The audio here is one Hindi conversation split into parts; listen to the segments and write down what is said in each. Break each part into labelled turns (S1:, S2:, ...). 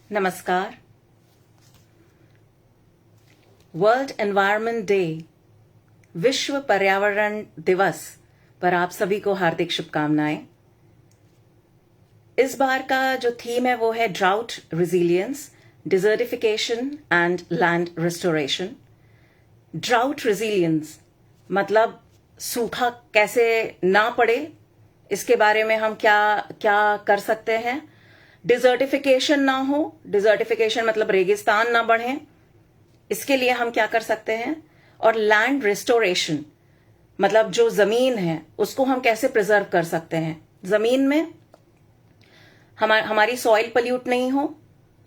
S1: नमस्कार। वर्ल्ड एनवायरनमेंट डे, विश्व पर्यावरण दिवस पर आप सभी को हार्दिक शुभकामनाएं। इस बार का जो थीम है वो है drought resilience, desertification and land restoration. Drought resilience मतलब सूखा कैसे ना पड़े, इसके बारे में हम क्या क्या कर सकते हैं। डिजर्टिफिकेशन ना हो, डिजर्टिफिकेशन मतलब रेगिस्तान ना बढ़े, इसके लिए हम क्या कर सकते हैं। और लैंड रिस्टोरेशन मतलब जो जमीन है उसको हम कैसे प्रिजर्व कर सकते हैं। जमीन में हमारी सॉइल पल्यूट नहीं हो,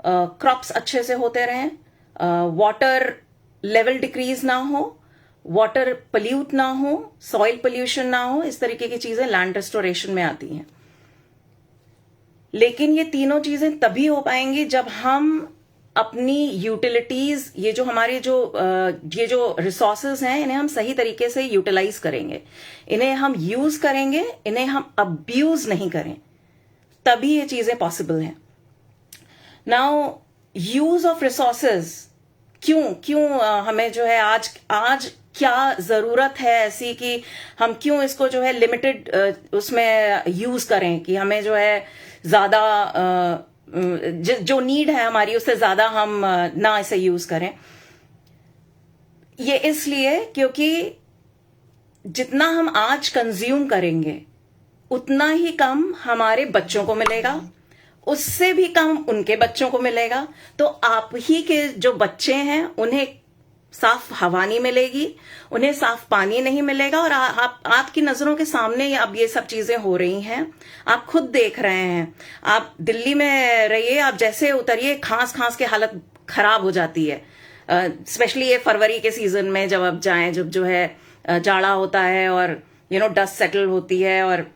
S1: क्रॉप्स अच्छे से होते रहें, वाटर लेवल डिक्रीज ना हो, वाटर पल्यूट ना हो, सॉइल पोल्यूशन ना हो, इस तरीके की चीजें लैंड रिस्टोरेशन में आती हैं। लेकिन ये तीनों चीजें तभी हो पाएंगी जब हम अपनी यूटिलिटीज, ये जो हमारे ये जो रिसोर्सेज हैं, इन्हें हम सही तरीके से यूटिलाइज करेंगे, इन्हें हम यूज करेंगे, इन्हें हम अब्यूज नहीं करें, तभी ये चीजें पॉसिबल हैं। नाउ यूज ऑफ रिसोर्सेज क्यों क्यों हमें जो है आज क्या जरूरत है ऐसी कि हम क्यों इसको जो है लिमिटेड उसमें यूज करें, कि हमें जो है ज्यादा जो नीड है हमारी उससे ज्यादा हम ना इसे यूज करें। ये इसलिए क्योंकि जितना हम आज कंज्यूम करेंगे उतना ही कम हमारे बच्चों को मिलेगा, उससे भी कम उनके बच्चों को मिलेगा। तो आप ही के जो बच्चे हैं उन्हें साफ हवा नहीं मिलेगी, उन्हें साफ पानी नहीं मिलेगा। और आपकी नजरों के सामने अब ये सब चीजें हो रही हैं, आप खुद देख रहे हैं। आप दिल्ली में रहिए, आप जैसे उतरिए खांस खांस के हालत खराब हो जाती है। स्पेशली ये फरवरी के सीजन में जब आप जाएं, जब जो है जाड़ा होता है और डस्ट सेटल होती है और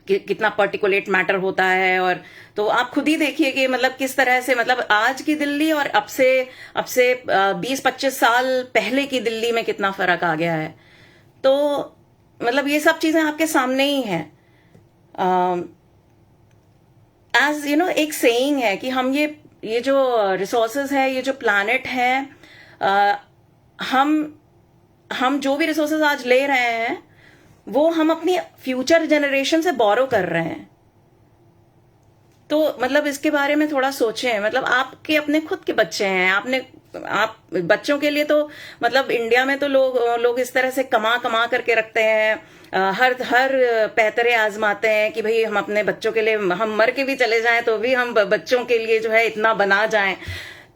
S1: कितना पर्टिकुलेट मैटर होता है। और तो आप खुद ही देखिए कि मतलब किस तरह से, मतलब आज की दिल्ली और अब से 20-25 साल पहले की दिल्ली में कितना फर्क आ गया है। तो मतलब ये सब चीजें आपके सामने ही हैं। एज एक सेइंग है कि हम ये जो रिसोर्सेज है, ये जो प्लैनेट है, हम जो भी रिसोर्सेज आज ले रहे हैं वो हम अपनी फ्यूचर जनरेशन से बोरो कर रहे हैं। तो मतलब इसके बारे में थोड़ा सोचें। मतलब आपके अपने खुद के बच्चे हैं, आप बच्चों के लिए तो मतलब इंडिया में तो लोग इस तरह से कमा कमा करके रखते हैं, हर पैतरे आजमाते हैं कि भाई हम अपने बच्चों के लिए, हम मर के भी चले जाएं तो भी हम बच्चों के लिए जो है इतना बना जाएं।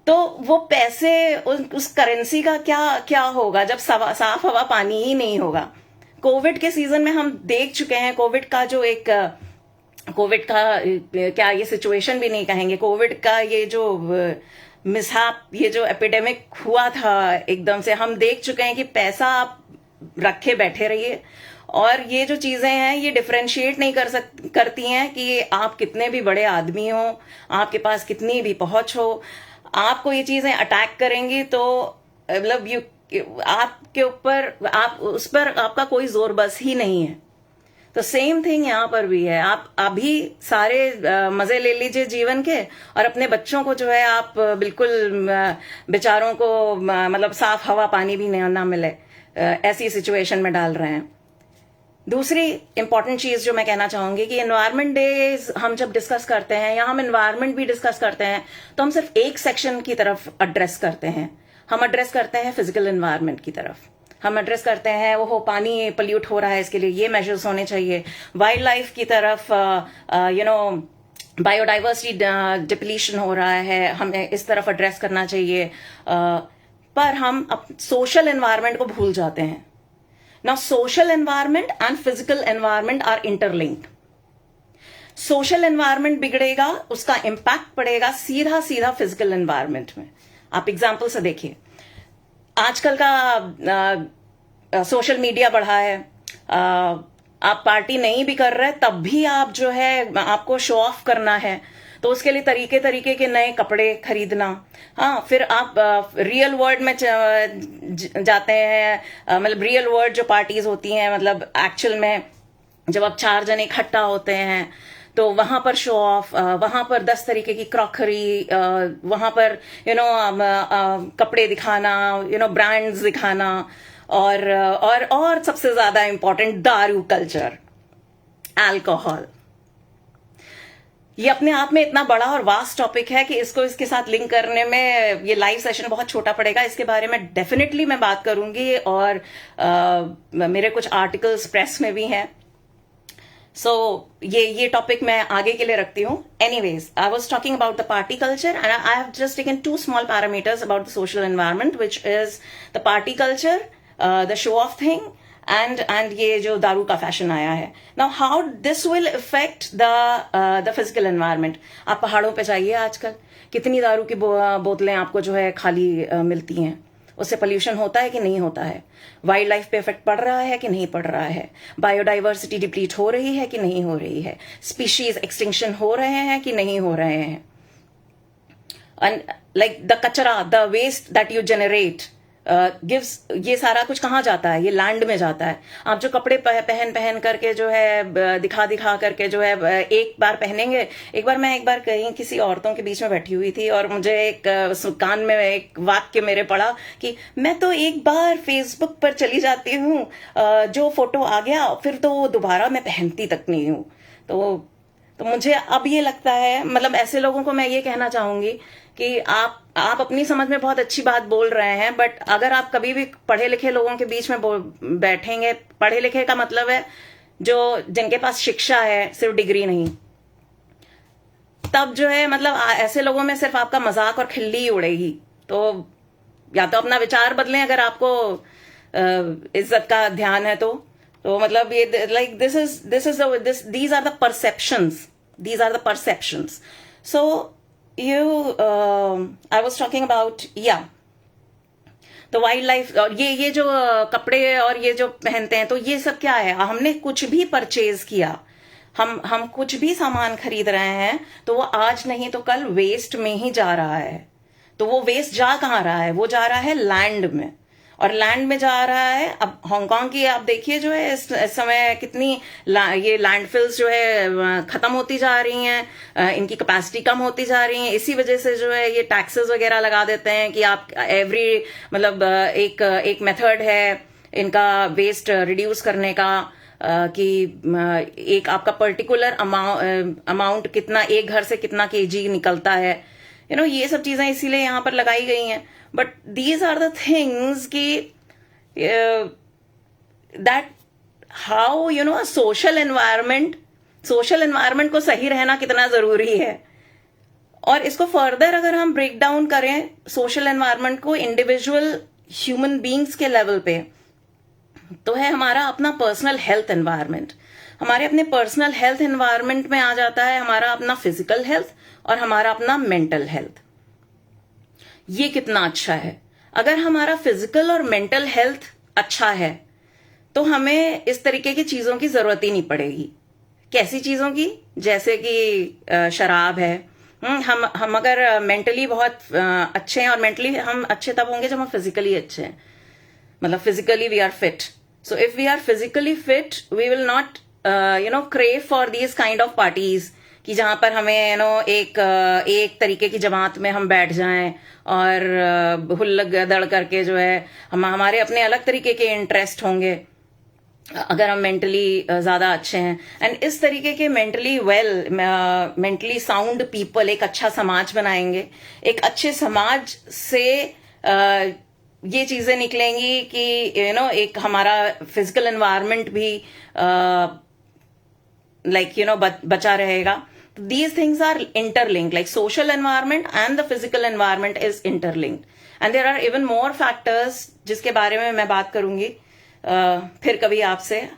S1: तो वो पैसे, उस करेंसी का क्या होगा जब साफ हवा पानी ही नहीं होगा। कोविड के सीजन में हम देख चुके हैं, कोविड का क्या ये सिचुएशन भी नहीं कहेंगे, कोविड का ये जो मिसहैप, ये जो एपिडेमिक हुआ था एकदम से, हम देख चुके हैं कि पैसा आप रखे बैठे रहिए और ये जो चीजें हैं ये डिफरेंशिएट नहीं करती हैं कि आप कितने भी बड़े आदमी हो, आपके पास कितनी भी पहुंच हो, आपको ये चीजें अटैक करेंगी तो मतलब आपके ऊपर, आप उस पर आपका कोई जोर बस ही नहीं है। तो सेम थिंग यहाँ पर भी है। आप अभी सारे मजे ले लीजिए जीवन के और अपने बच्चों को जो है आप बिल्कुल बेचारों को मतलब साफ हवा पानी भी ना मिले, ऐसी सिचुएशन में डाल रहे हैं। दूसरी इंपॉर्टेंट चीज जो मैं कहना चाहूंगी कि एनवायरनमेंट डे हम जब डिस्कस करते हैं या हम एनवायरनमेंट भी डिस्कस करते हैं तो हम सिर्फ एक सेक्शन की तरफ एड्रेस करते हैं। हम एड्रेस करते हैं फिजिकल एनवायरनमेंट की तरफ, हम एड्रेस करते हैं वो पानी पल्यूट हो रहा है, इसके लिए ये मेजर्स होने चाहिए। वाइल्ड लाइफ की तरफ बायोडाइवर्सिटी डिप्लीशन हो रहा है, हमें इस तरफ एड्रेस करना चाहिए। पर हम सोशल एनवायरनमेंट को भूल जाते हैं। Now social environment and physical environment are interlinked. Social environment बिगड़ेगा, उसका इंपैक्ट पड़ेगा सीधा सीधा फिजिकल एनवायरनमेंट में। आप एग्जाम्पल से देखिए, आजकल का सोशल मीडिया बढ़ा है, आप पार्टी नहीं भी कर रहे तब भी आप जो है आपको शो ऑफ करना है, तो उसके लिए तरीके के नए कपड़े खरीदना। हाँ, फिर आप रियल वर्ल्ड में जाते हैं, मतलब रियल वर्ल्ड जो पार्टीज होती हैं, मतलब एक्चुअल में जब आप 4 जने इकट्ठा होते हैं तो वहां पर शो ऑफ, वहां पर 10 तरीके की क्रॉकरी, वहां पर कपड़े दिखाना, ब्रांड्स दिखाना, और सबसे ज्यादा इंपॉर्टेंट दारू कल्चर, अल्कोहल। ये अपने आप में इतना बड़ा और वास्ट टॉपिक है कि इसको इसके साथ लिंक करने में ये लाइव सेशन बहुत छोटा पड़ेगा। इसके बारे में डेफिनेटली मैं बात करूंगी, और मेरे कुछ आर्टिकल्स प्रेस में भी हैं। सो ये टॉपिक मैं आगे के लिए रखती हूँ। Anyways, I was talking about the party culture, and I have just taken 2 small parameters about the social environment, which is the party culture, the show off thing, and ये जो दारू का फैशन आया है। Now how this will effect the physical environment. आप पहाड़ों पे जाइए, आजकल कितनी दारू की बोतलें आपको जो है खाली मिलती हैं। उससे पोल्यूशन होता है कि नहीं होता है? वाइल्ड लाइफ पे इफेक्ट पड़ रहा है कि नहीं पड़ रहा है? बायोडाइवर्सिटी डिप्लीट हो रही है कि नहीं हो रही है? स्पीशीज एक्सटिंक्शन हो रहे हैं कि नहीं हो रहे हैं? एंड लाइक द कचरा, the waste that you generate gives, ये सारा कुछ कहाँ जाता है? ये लैंड में जाता है। आप जो कपड़े पहन करके जो है दिखा करके जो है एक बार पहनेंगे। एक बार कहीं किसी औरतों के बीच में बैठी हुई थी, और मुझे एक कान में एक वाक्य मेरे पड़ा कि मैं तो एक बार फेसबुक पर चली जाती हूँ, जो फोटो आ गया फिर तो दोबारा मैं पहनती तक नहीं हूँ। तो मुझे अब ये लगता है, मतलब ऐसे लोगों को मैं ये कहना चाहूंगी कि आप अपनी समझ में बहुत अच्छी बात बोल रहे हैं, बट अगर आप कभी भी पढ़े लिखे लोगों के बीच में बैठेंगे, पढ़े लिखे का मतलब है जो जिनके पास शिक्षा है, सिर्फ डिग्री नहीं, तब जो है मतलब ऐसे लोगों में सिर्फ आपका मजाक और खिल्ली ही उड़ेगी। तो या तो अपना विचार बदलें अगर आपको इज्जत का ध्यान है तो मतलब ये like these are the perceptions. So I was talking about, तो वाइल्ड लाइफ, और ये जो कपड़े और ये जो पहनते हैं, तो ये सब क्या है? हमने कुछ भी परचेज किया, हम कुछ भी सामान खरीद रहे हैं, तो वो आज नहीं तो कल वेस्ट में ही जा रहा है। तो वो वेस्ट जा कहाँ रहा है? वो जा रहा है लैंड में, और लैंड में जा रहा है। अब हांगकांग की आप देखिए जो है इस समय कितनी ये लैंडफिल्स जो है खत्म होती जा रही हैं, इनकी कैपेसिटी कम होती जा रही है। इसी वजह से जो है ये टैक्सेस वगैरह लगा देते हैं कि आप मतलब एक मेथड है इनका वेस्ट रिड्यूस करने का, कि एक आपका पर्टिकुलर अमाउंट कितना, एक घर से कितना केजी निकलता है, ये सब चीजें इसीलिए यहां पर लगाई गई हैं। But these are the things कि दैट हाउ सोशल एनवायरनमेंट को सही रहना कितना जरूरी है। और इसको फर्दर अगर हम ब्रेक डाउन करें सोशल एनवायरनमेंट को इंडिविजुअल ह्यूमन बींग्स के लेवल पे, तो है हमारा अपना पर्सनल हेल्थ एनवायरनमेंट। हमारे अपने पर्सनल हेल्थ एनवायरनमेंट में आ जाता है हमारा अपना फिजिकल हेल्थ और हमारा अपना मेंटल हेल्थ। ये कितना अच्छा है। अगर हमारा फिजिकल और मेंटल हेल्थ अच्छा है तो हमें इस तरीके की चीजों की जरूरत ही नहीं पड़ेगी। कैसी चीजों की? जैसे कि शराब है। हम अगर मेंटली बहुत अच्छे हैं, और मेंटली हम अच्छे तब होंगे जब हम फिजिकली अच्छे हैं, मतलब physically we are fit. So if we are physically fit we will not crave for these kind of parties, कि जहां पर हमें एक तरीके की जमात में हम बैठ जाएं और हुल्लड़ दड़ करके जो है हमारे अपने अलग तरीके के इंटरेस्ट होंगे अगर हम मेंटली ज्यादा अच्छे हैं। एंड इस तरीके के मेंटली साउंड पीपल एक अच्छा समाज बनाएंगे। एक अच्छे समाज से ये चीजें निकलेंगी कि एक हमारा फिजिकल एनवायरनमेंट भी बचा रहेगा। These things are interlinked, like social environment and the physical environment is interlinked, and there are even more factors जिसके बारे में मैं बात करूंगी फिर कभी आपसे।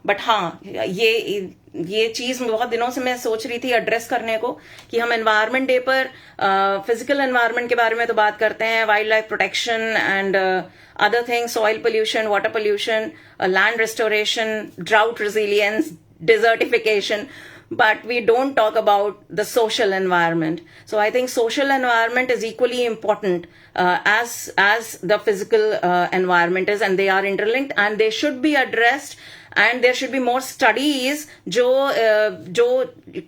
S1: बट हाँ, ये चीज बहुत दिनों से मैं सोच रही थी एड्रेस करने को, कि हम एनवायरनमेंट डे पर फिजिकल एनवायरनमेंट के बारे में तो बात करते हैं, wild life protection and other things, soil pollution, water pollution, land restoration, drought resilience, desertification, but we don't talk about the social environment. So I think social environment is equally important as the physical environment is, and they are interlinked and they should be addressed and there should be more studies जो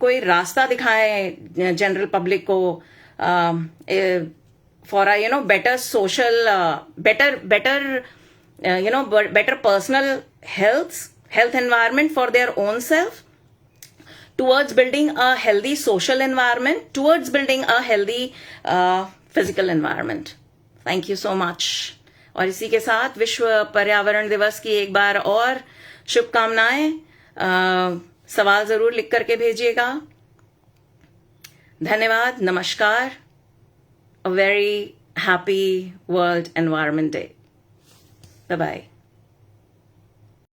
S1: कोई रास्ता दिखाए जनरल पब्लिक को for better social better personal health environment for their own self, towards building a healthy social environment, towards building a healthy physical environment. Thank you so much. और इसी के साथ विश्व पर्यावरण दिवस की एक बार और शुभकामनाएं. सवाल जरूर लिख करके भेजिएगा. धन्यवाद. नमस्कार. A very happy World Environment Day. Bye-bye.